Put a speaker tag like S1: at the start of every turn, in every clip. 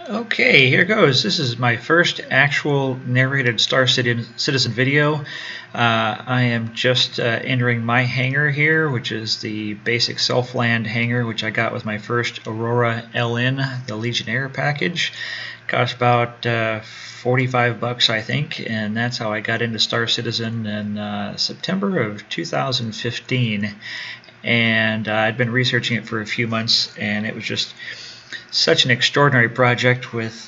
S1: Okay, here goes. This is my first actual narrated Star Citizen video. I am just entering my hangar here, which is the basic self-land hangar, which I got with my first Aurora LN, the Legionnaire package. Cost about 45 bucks, I think, and that's how I got into Star Citizen in September of 2015. And I'd been researching it for a few months, and it was just such an extraordinary project with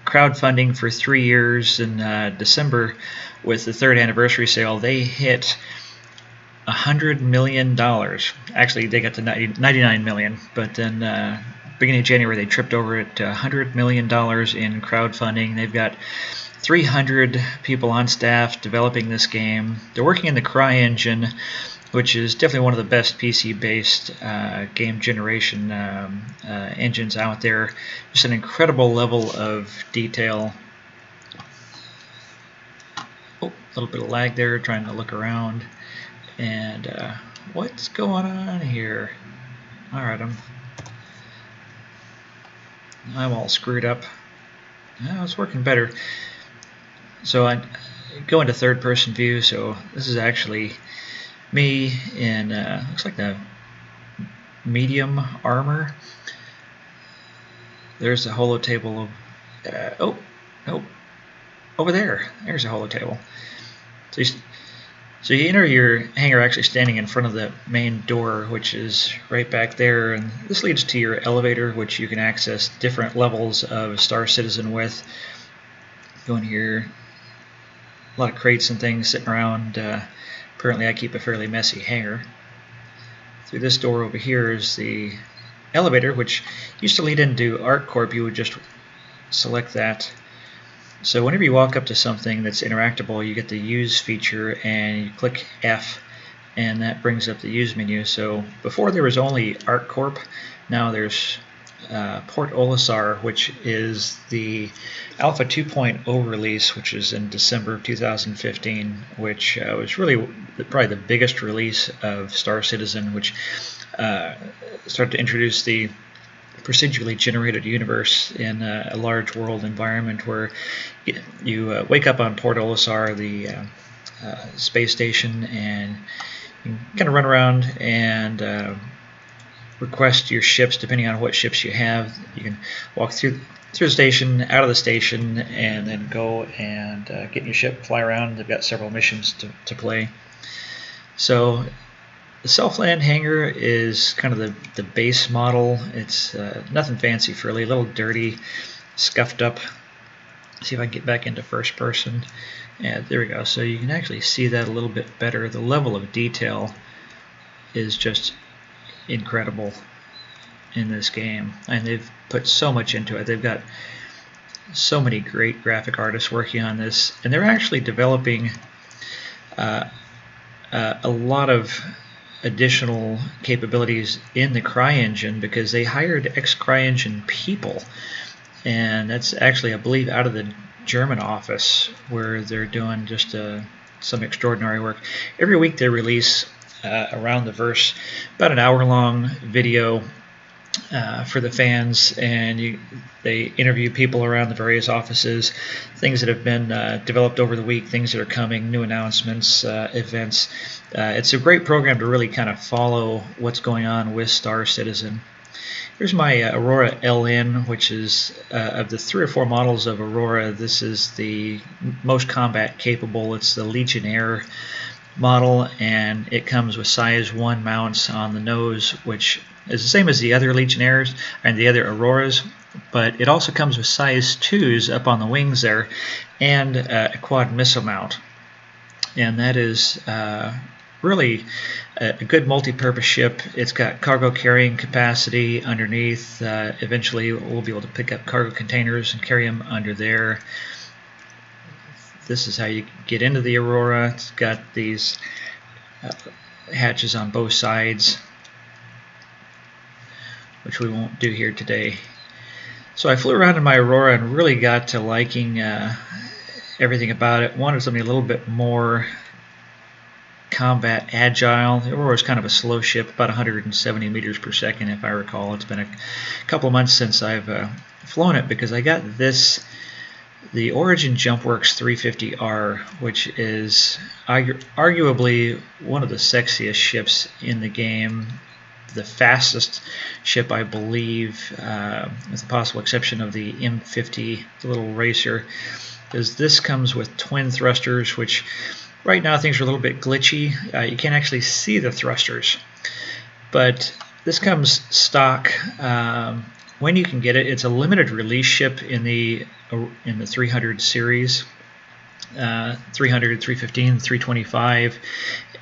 S1: crowdfunding for 3 years. In December, with the 3rd anniversary sale, they hit $100 million. Actually, they got to 99 million, but then beginning of January, they tripped over at $100 million in crowdfunding. They've got 300 people on staff developing this game. They're working in the CryEngine, which is definitely one of the best PC-based game generation engines out there. Just an incredible level of detail. Oh, a little bit of lag there, trying to look around. And what's going on here? All right, I'm all screwed up. Oh, it's working better. So I go into third-person view. So this is actually me in looks like the medium armor. There's the holotable. Oh, over there. There's a holotable. So you enter your hangar actually standing in front of the main door, which is right back there, and this leads to your elevator, which you can access different levels of Star Citizen with. Go in here, a lot of crates and things sitting around. Apparently I keep a fairly messy hangar. Through this door over here is the elevator, which used to lead into ArcCorp. You would just select that. So whenever you walk up to something that's interactable, you get the use feature, and you click F, and that brings up the use menu. So before there was only ArcCorp, now there's Port Olisar, which is the Alpha 2.0 release, which is in December of 2015, which was really probably the biggest release of Star Citizen, which started to introduce the procedurally generated universe in a large world environment where you wake up on Port Olisar, the space station, and you can kind of run around and request your ships depending on what ships you have. You can walk through the station, out of the station, and then go and get in your ship, fly around. They've got several missions to play. So the self-land hangar is kind of the base model. It's nothing fancy, really, a little dirty, scuffed up. See if I can get back into first person. Yeah, there we go. So you can actually see that a little bit better. The level of detail is just incredible in this game, and they've put so much into it. They've got so many great graphic artists working on this, and they're actually developing a lot of additional capabilities in the CryEngine, because they hired ex-CryEngine people, and that's actually, I believe, out of the German office, where they're doing just some extraordinary work. Every week they release around the verse about an hour-long video for the fans, and they interview people around the various offices, things that have been developed over the week, things that are coming, new announcements, events. It's a great program to really kind of follow what's going on with Star Citizen. Here's my Aurora LN, which is of the 3 or 4 models of Aurora, this is the most combat capable. It's the Legionnaire model, and it comes with size 1 mounts on the nose, which is the same as the other Legionnaires and the other Auroras, but it also comes with size 2s up on the wings there, and a quad missile mount. And that is really a good multi-purpose ship. It's got cargo carrying capacity underneath. Eventually we'll be able to pick up cargo containers and carry them under there. This is how you get into the Aurora. It's got these hatches on both sides, which we won't do here today. So I flew around in my Aurora and really got to liking everything about it. Wanted something a little bit more combat agile. The Aurora is kind of a slow ship, about 170 meters per second if I recall. It's been a couple of months since I've flown it because I got this, the Origin JumpWorks 350R, which is arguably one of the sexiest ships in the game, the fastest ship, I believe, with the possible exception of the M50, the little racer, because this comes with twin thrusters, which right now things are a little bit glitchy. You can't actually see the thrusters, but this comes stock. When you can get it, it's a limited release ship in the 300 series, 300, 315, 325,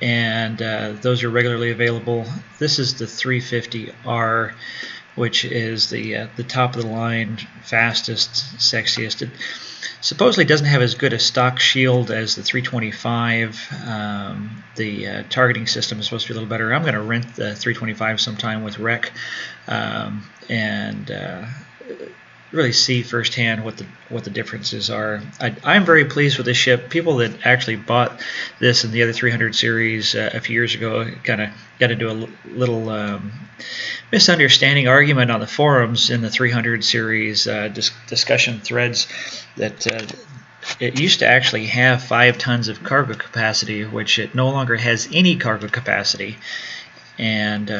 S1: and those are regularly available. This is the 350R, which is the top of the line, fastest, sexiest. It supposedly doesn't have as good a stock shield as the 325. The targeting system is supposed to be a little better. I'm going to rent the 325 sometime with Rec, and really see firsthand what the differences are. I'm very pleased with this ship. People that actually bought this in the other 300 series a few years ago kind of got into a little misunderstanding argument on the forums in the 300 series discussion threads that it used to actually have 5 tons of cargo capacity, which it no longer has any cargo capacity. And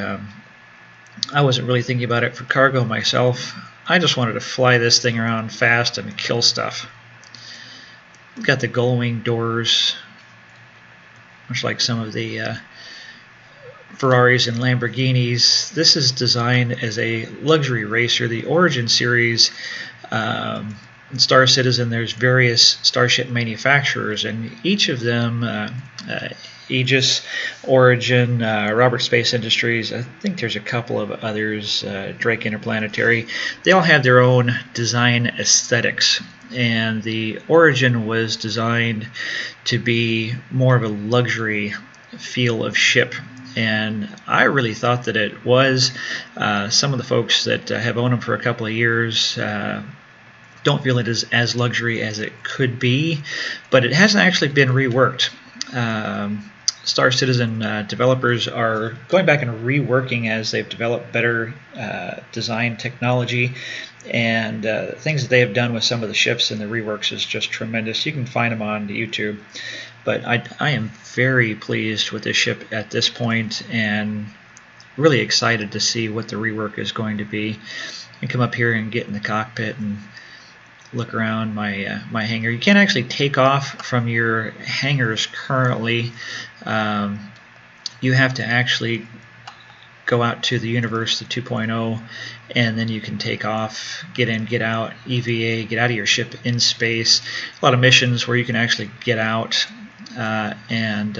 S1: I wasn't really thinking about it for cargo myself. I just wanted to fly this thing around fast and kill stuff. Got the gull wing doors, much like some of the Ferraris and Lamborghinis. This is designed as a luxury racer. The Origin series, in Star Citizen, there's various starship manufacturers, and each of them, Aegis, Origin, Robert Space Industries, I think there's a couple of others, Drake Interplanetary, they all have their own design aesthetics. And the Origin was designed to be more of a luxury feel of ship. And I really thought that it was. Some of the folks that have owned them for a couple of years don't feel it is as luxury as it could be, but it hasn't actually been reworked. Star Citizen developers are going back and reworking as they've developed better design technology, and things that they have done with some of the ships and the reworks is just tremendous. You can find them on YouTube, but I am very pleased with this ship at this point and really excited to see what the rework is going to be. And come up here and get in the cockpit and look around my my hangar. You can't actually take off from your hangars currently. You have to actually go out to the universe, the 2.0, and then you can take off, get in, get out, EVA, get out of your ship in space. A lot of missions where you can actually get out and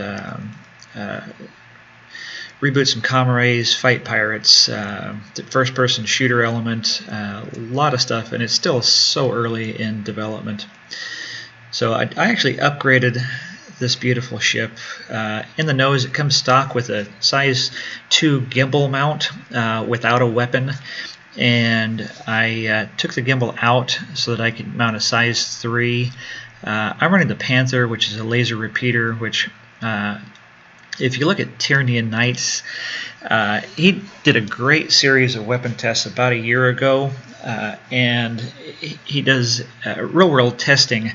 S1: reboot some comrades, fight pirates, the first-person shooter element, a lot of stuff, and it's still so early in development. So I actually upgraded this beautiful ship. In the nose, it comes stock with a size 2 gimbal mount without a weapon, and I took the gimbal out so that I could mount a size 3. I'm running the Panther, which is a laser repeater, which if you look at Tyrannian Knights, he did a great series of weapon tests about a year ago, and he does real-world testing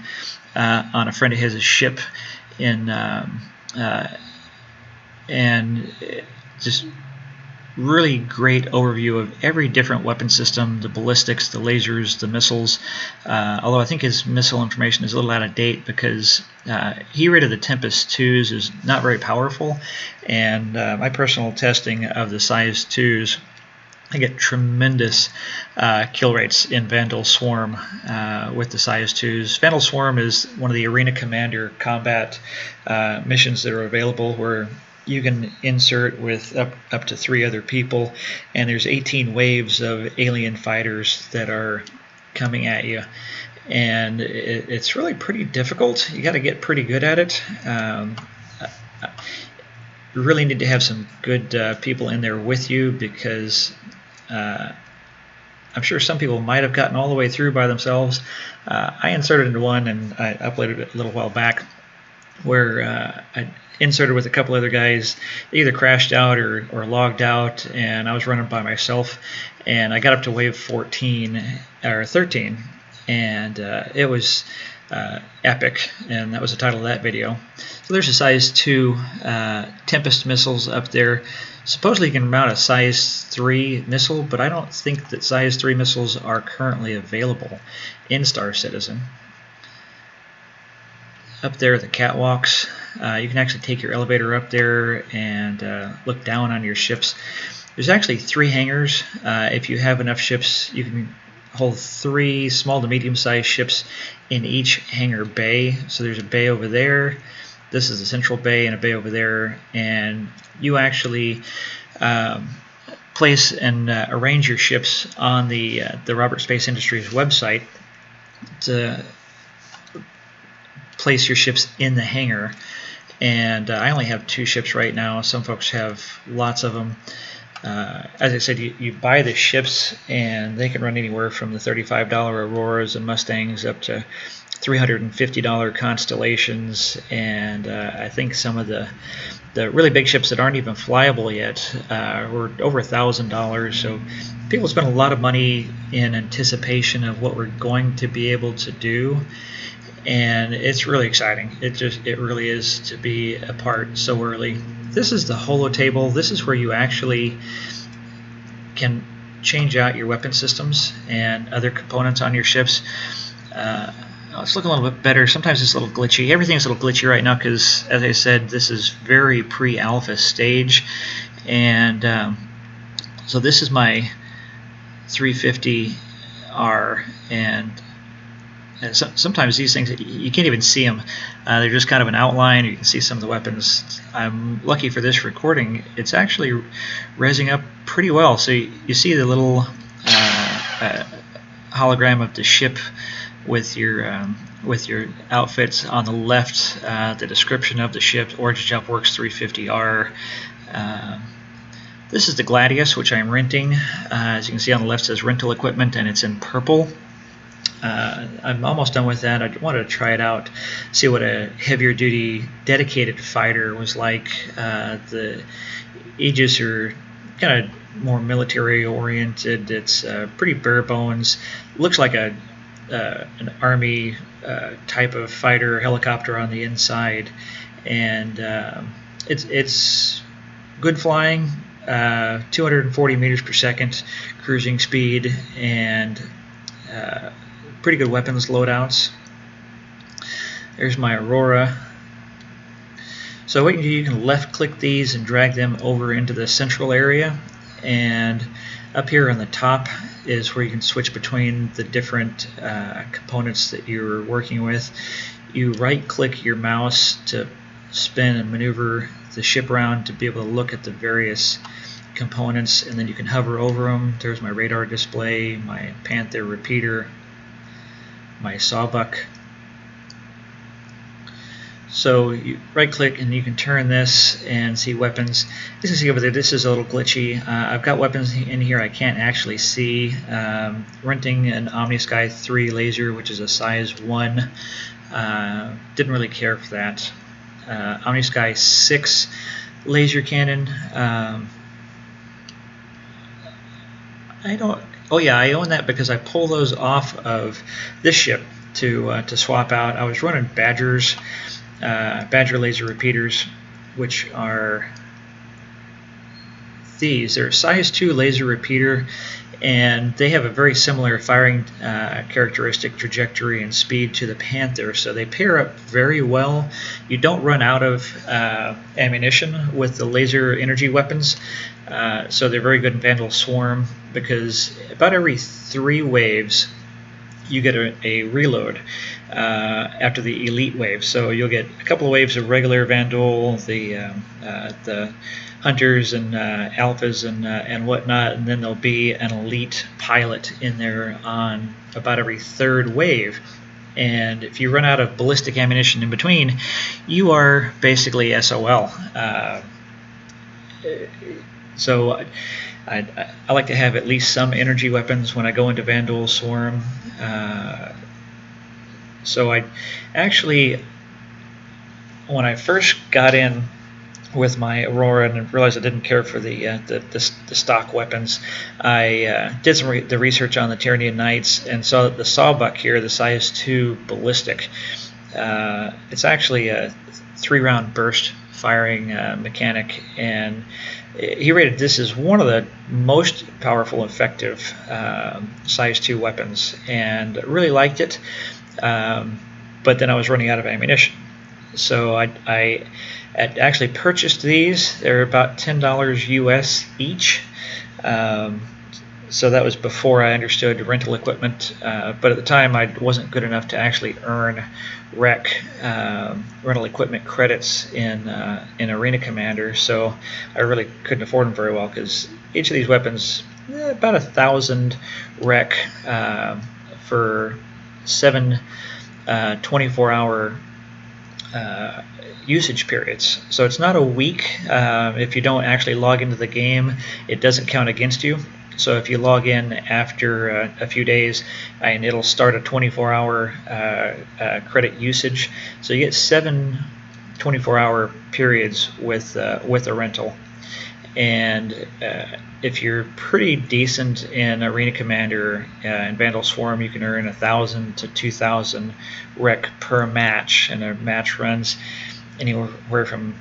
S1: on a friend of his ship, and just really great overview of every different weapon system, the ballistics, the lasers, the missiles, although I think his missile information is a little out of date because he rated the Tempest 2s as not very powerful, and my personal testing of the size 2s, I get tremendous kill rates in Vandal Swarm with the size 2s. Vandal Swarm is one of the Arena Commander combat missions that are available where you can insert with up to 3 other people, and there's 18 waves of alien fighters that are coming at you, and it's really pretty difficult. You got to get pretty good at it. You really need to have some good people in there with you, because I'm sure some people might have gotten all the way through by themselves. I inserted into one, and I uploaded it a little while back, where inserted with a couple other guys. They either crashed out or logged out, and I was running by myself. And I got up to wave 14 or 13, and it was epic, and that was the title of that video. So there's a size 2 Tempest missiles up there. Supposedly you can mount a size 3 missile, but I don't think that size 3 missiles are currently available in Star Citizen. Up there at the catwalks, you can actually take your elevator up there and look down on your ships. There's actually 3 hangars. If you have enough ships, you can hold 3 small to medium-sized ships in each hangar bay. So there's a bay over there. This is the central bay, and a bay over there. And you actually place and arrange your ships on the Robert Space Industries website to place your ships in the hangar. And I only have 2 ships right now. Some folks have lots of them. As I said, you buy the ships, and they can run anywhere from the $35 Auroras and Mustangs up to $350 Constellations, and I think some of the really big ships that aren't even flyable yet were over $1,000. So people spend a lot of money in anticipation of what we're going to be able to do, and it's really exciting. It really is to be a part so early. This is the Holotable. This is where you actually can change out your weapon systems and other components on your ships. It's looking a little bit better. Sometimes it's a little glitchy. Everything's a little glitchy right now because, as I said, this is very pre-alpha stage. And so this is my 350R, and sometimes these things, you can't even see them. They're just kind of an outline. You can see some of the weapons. I'm lucky for this recording. It's actually resing up pretty well. So you see the little hologram of the ship with your outfits on the left. The description of the ship: Origin Jump Works 350R. This is the Gladius, which I'm renting. As you can see on the left, it says rental equipment, and it's in purple. I'm almost done with that. I wanted to try it out, see what a heavier duty dedicated fighter was like. The Aegis are kind of more military oriented. It's pretty bare bones. Looks like an army type of fighter helicopter on the inside, and it's good flying, 240 meters per second cruising speed, and pretty good weapons loadouts. There's my Aurora. So what you can do, you can left click these and drag them over into the central area, and up here on the top is where you can switch between the different components that you're working with. You right click your mouse to spin and maneuver the ship around to be able to look at the various components, and then you can hover over them. There's my radar display, my Panther repeater, my sawbuck. So you right click and you can turn this and see weapons. As you can see over there, this is a little glitchy. I've got weapons in here I can't actually see. Renting an OmniSky 3 laser, which is a size 1. Didn't really care for that. OmniSky 6 laser cannon. I own that because I pull those off of this ship to swap out. I was running Badgers, Badger laser repeaters, which are these. They're a size 2 laser repeater, and they have a very similar firing characteristic, trajectory, and speed to the Panther, so they pair up very well. You don't run out of ammunition with the laser energy weapons, so they're very good in Vandal Swarm, because about every 3 waves you get a reload after the elite wave. So you'll get a couple of waves of regular Vandal, the hunters and alphas and whatnot, and then there'll be an elite pilot in there on about every 3rd wave. And if you run out of ballistic ammunition in between, you are basically SOL. So I like to have at least some energy weapons when I go into Vandal Swarm. So I actually when I first got in with my Aurora and realized I didn't care for the stock weapons, I did the research on the Tyrannian Knights and saw that the sawbuck here, the size 2 ballistic, it's actually a 3-round burst firing mechanic, and he rated this as one of the most powerful, effective size 2 weapons, and really liked it. But then I was running out of ammunition, so I actually purchased these. They're about $10 US each. So that was before I understood rental equipment, but at the time I wasn't good enough to actually earn rental equipment credits in Arena Commander, so I really couldn't afford them very well, because each of these weapons, about 1,000 rec for 7 24-hour usage periods. So it's not a week. If you don't actually log into the game, it doesn't count against you. So if you log in after a few days, and it'll start a 24-hour credit usage. So you get 7 24-hour periods with a rental. And if you're pretty decent in Arena Commander and Vandal Swarm, you can earn 1,000 to 2,000 rec per match, and a match runs anywhere from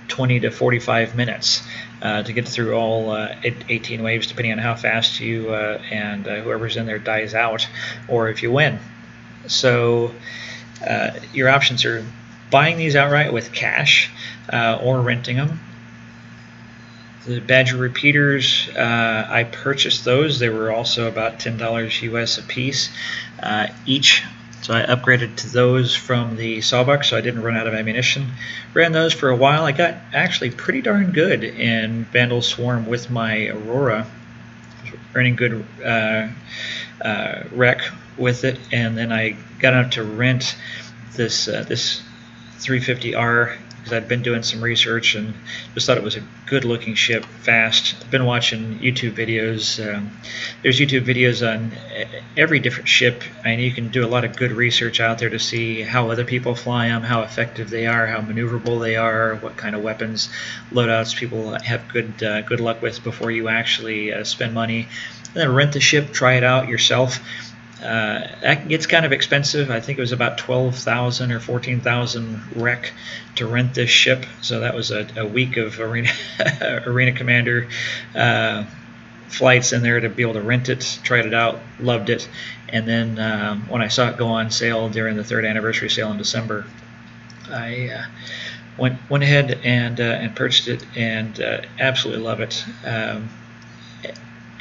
S1: 20 to 45 minutes to get through all 18 waves, depending on how fast you and whoever's in there dies out, or if you win. So your options are buying these outright with cash or renting them. The Badger repeaters, I purchased those. They were also about $10 US a piece each. So I upgraded to those from the Sawbuck, so I didn't run out of ammunition. Ran those for a while. I got actually pretty darn good in Vandal Swarm with my Aurora, earning good rec with it, and then I got enough to rent this 350R, because I'd been doing some research and just thought it was a good-looking ship, fast. I've been watching YouTube videos. There's YouTube videos on every different ship, and you can do a lot of good research out there to see how other people fly them, how effective they are, how maneuverable they are, what kind of weapons, loadouts people have good luck with before you actually spend money. And then rent the ship, try it out yourself. That gets kind of expensive. I think it was about 12,000 or 14,000 rec to rent this ship. So that was a week of Arena Commander flights in there to be able to rent it. Tried it out, loved it, and then when I saw it go on sale during the 3rd anniversary sale in December, I went ahead and purchased it, and absolutely love it.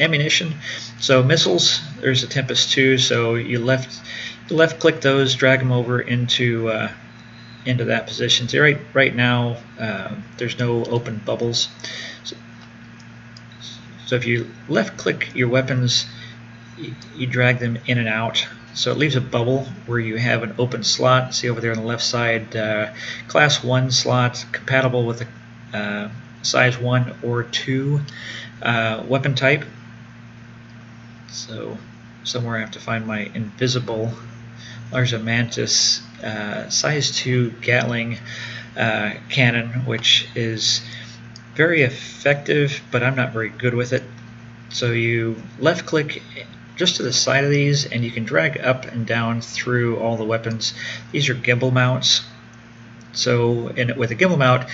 S1: Ammunition, so missiles, there's a Tempest 2, so you left click those, drag them over into that position. So right now there's no open bubbles, so if you left click your weapons, you drag them in and out, so it leaves a bubble where you have an open slot. See over there on the left side, class 1 slot, compatible with a size 1 or 2 weapon type. So somewhere I have to find my invisible Larsa Mantis size 2 Gatling cannon, which is very effective, but I'm not very good with it. So you left click just to the side of these, and you can drag up and down through all the weapons. These are gimbal mounts. So with a gimbal mount,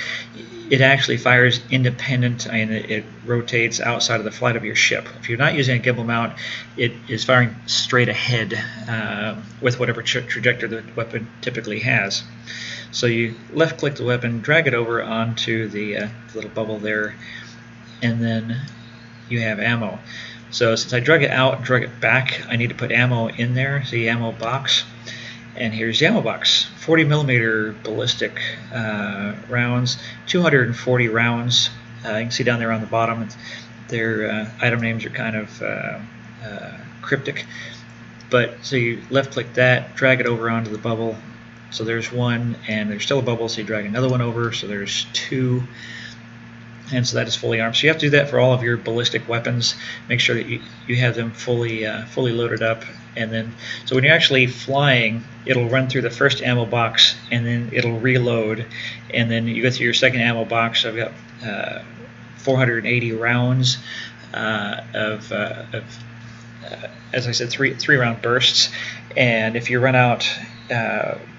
S1: it actually fires independent, and it rotates outside of the flight of your ship. If you're not using a gimbal mount, it is firing straight ahead with whatever trajectory the weapon typically has. So you left click the weapon, drag it over onto the little bubble there, and then you have ammo. So since I drug it out, drug it back, I need to put ammo in there. See the ammo box. And here's the ammo box. 40mm ballistic rounds, 240 rounds. You can see down there on the bottom, their item names are kind of cryptic. But so you left click that, drag it over onto the bubble. So there's one, and there's still a bubble, so you drag another one over, so there's 2. and so that is fully armed. So you have to do that for all of your ballistic weapons. Make sure that you have them fully loaded up, and then so when you're actually flying, it'll run through the first ammo box, and then it'll reload, and then you go through your second ammo box. So I've got 480 rounds of as I said, three round bursts, and if you run out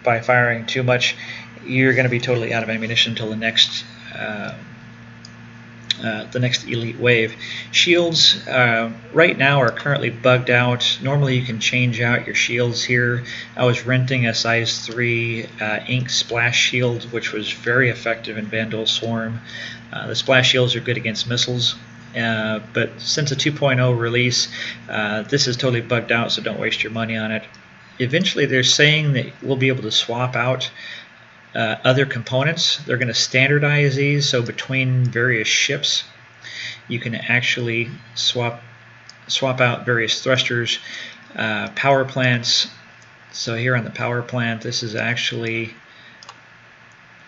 S1: by firing too much, you're going to be totally out of ammunition until the next elite wave. Shields right now are currently bugged out. Normally you can change out your shields here. I was renting a size 3 ink splash shield, which was very effective in Vandal Swarm. The splash shields are good against missiles, but since a 2.0 release, this is totally bugged out, so don't waste your money on it. Eventually they're saying that we'll be able to swap out other components. They're going to standardize these, so between various ships you can actually swap out various thrusters, power plants. So here on the power plant, this is actually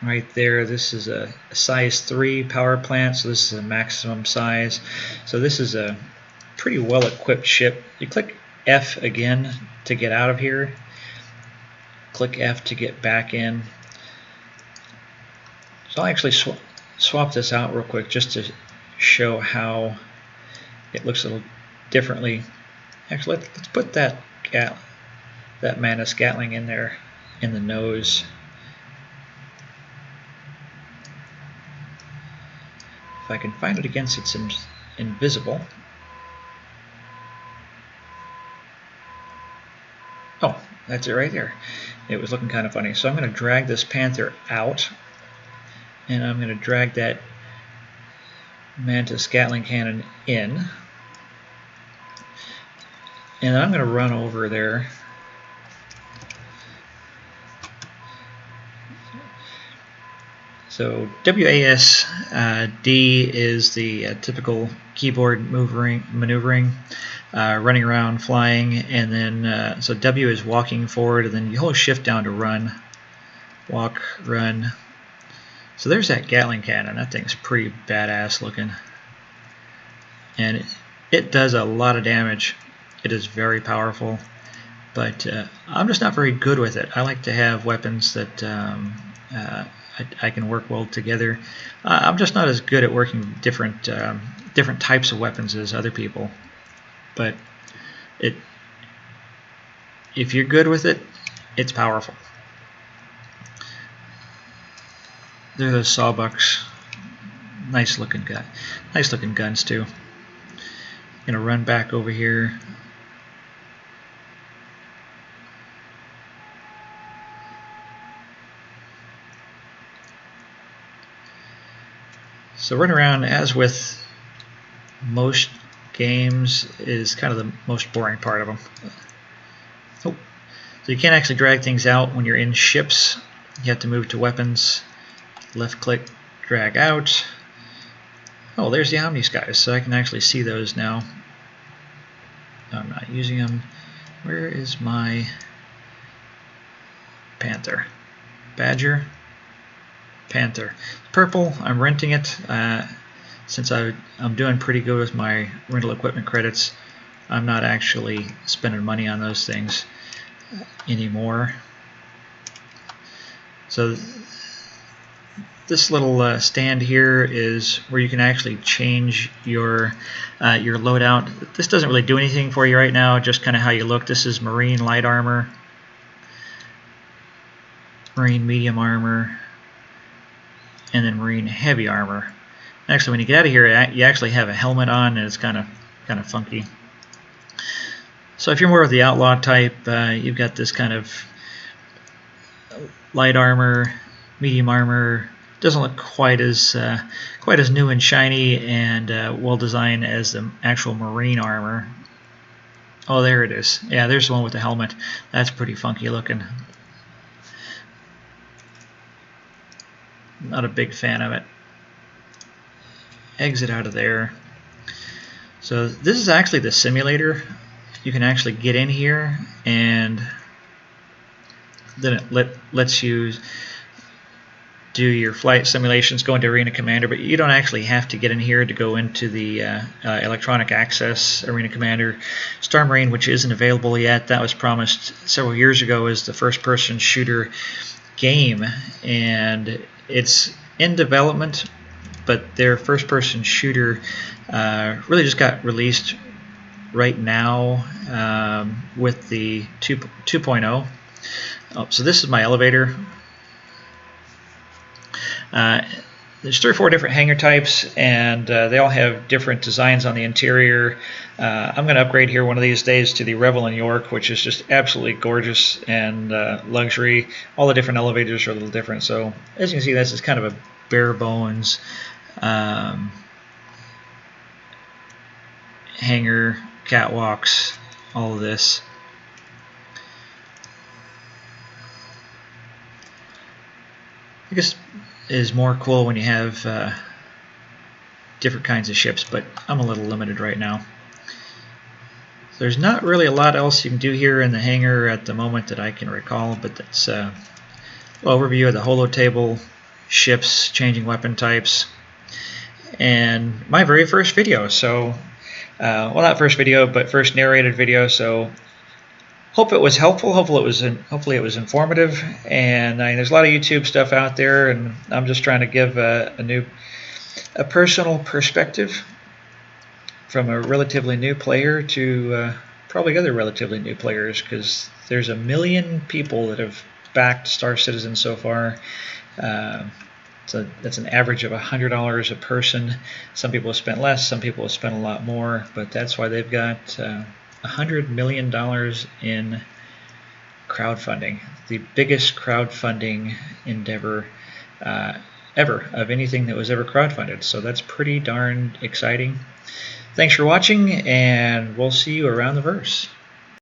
S1: right there. This is a size 3 power plant, so this is a maximum size. So this is a pretty well equipped ship. You click F again to get out of here, click F to get back in. So I'll actually swap this out real quick just to show how it looks a little differently. Actually, let's put that Mantis Gatling in there in the nose. If I can find it against it's invisible. Oh, that's it right there. It was looking kind of funny. So I'm going to drag this Panther out, and I'm going to drag that Mantis Gatling cannon in, and I'm going to run over there. So WASD is the typical keyboard maneuvering, running around, flying, and then so W is walking forward, and then you hold shift down to run, walk, run. So there's that Gatling cannon. That thing's pretty badass looking, and it does a lot of damage. It is very powerful, but I'm just not very good with it. I like to have weapons that I can work well together. I'm just not as good at working different types of weapons as other people. But if you're good with it, it's powerful. There are those sawbucks. Nice looking guns too. Gonna run back over here. So run around, as with most games, is kind of the most boring part of them. Oh. So you can't actually drag things out when you're in ships. You have to move to weapons, left click, drag out. Oh, there's the Omni Skies, so I can actually see those now. I'm not using them. Where is my Panther? Badger? Panther. Purple, I'm renting it. Since I'm doing pretty good with my rental equipment credits, I'm not actually spending money on those things anymore. So this little stand here is where you can actually change your loadout. This doesn't really do anything for you right now, just kind of how you look. This is Marine light armor, Marine medium armor, and then Marine heavy armor. Actually, when you get out of here, you actually have a helmet on, and it's kind of funky. So if you're more of the outlaw type, you've got this kind of light armor, medium armor. Doesn't look quite as new and shiny and well designed as the actual Marine armor. Oh, there it is. Yeah, there's the one with the helmet. That's pretty funky looking. Not a big fan of it. Exit out of there. So this is actually the simulator. You can actually get in here, and then it lets you do your flight simulations, go into Arena Commander, but you don't actually have to get in here to go into the electronic access Arena Commander. Star Marine, which isn't available yet, that was promised several years ago as the first-person shooter game, and it's in development, but their first-person shooter really just got released right now with the 2.0. Oh, so this is my elevator. There's 3 or 4 different hangar types, and they all have different designs on the interior. I'm going to upgrade here one of these days to the Revel in York, which is just absolutely gorgeous and luxury. All the different elevators are a little different. So as you can see, this is kind of a bare bones hangar, catwalks, all of this. I guess is more cool when you have different kinds of ships, but I'm a little limited right now. There's not really a lot else you can do here in the hangar at the moment that I can recall, but that's an overview of the Holotable, ships, changing weapon types, and my very first video. So, well, not first video, but first narrated video. So, hope it was helpful. Hopefully it was informative. And there's a lot of YouTube stuff out there, and I'm just trying to give a personal perspective from a relatively new player to probably other relatively new players, because there's 1 million people that have backed Star Citizen so far. So that's an average of $100 a person. Some people have spent less, some people have spent a lot more, but that's why they've got $100 million in crowdfunding, the biggest crowdfunding endeavor ever of anything that was ever crowdfunded. So that's pretty darn exciting. Thanks for watching, and we'll see you around the verse.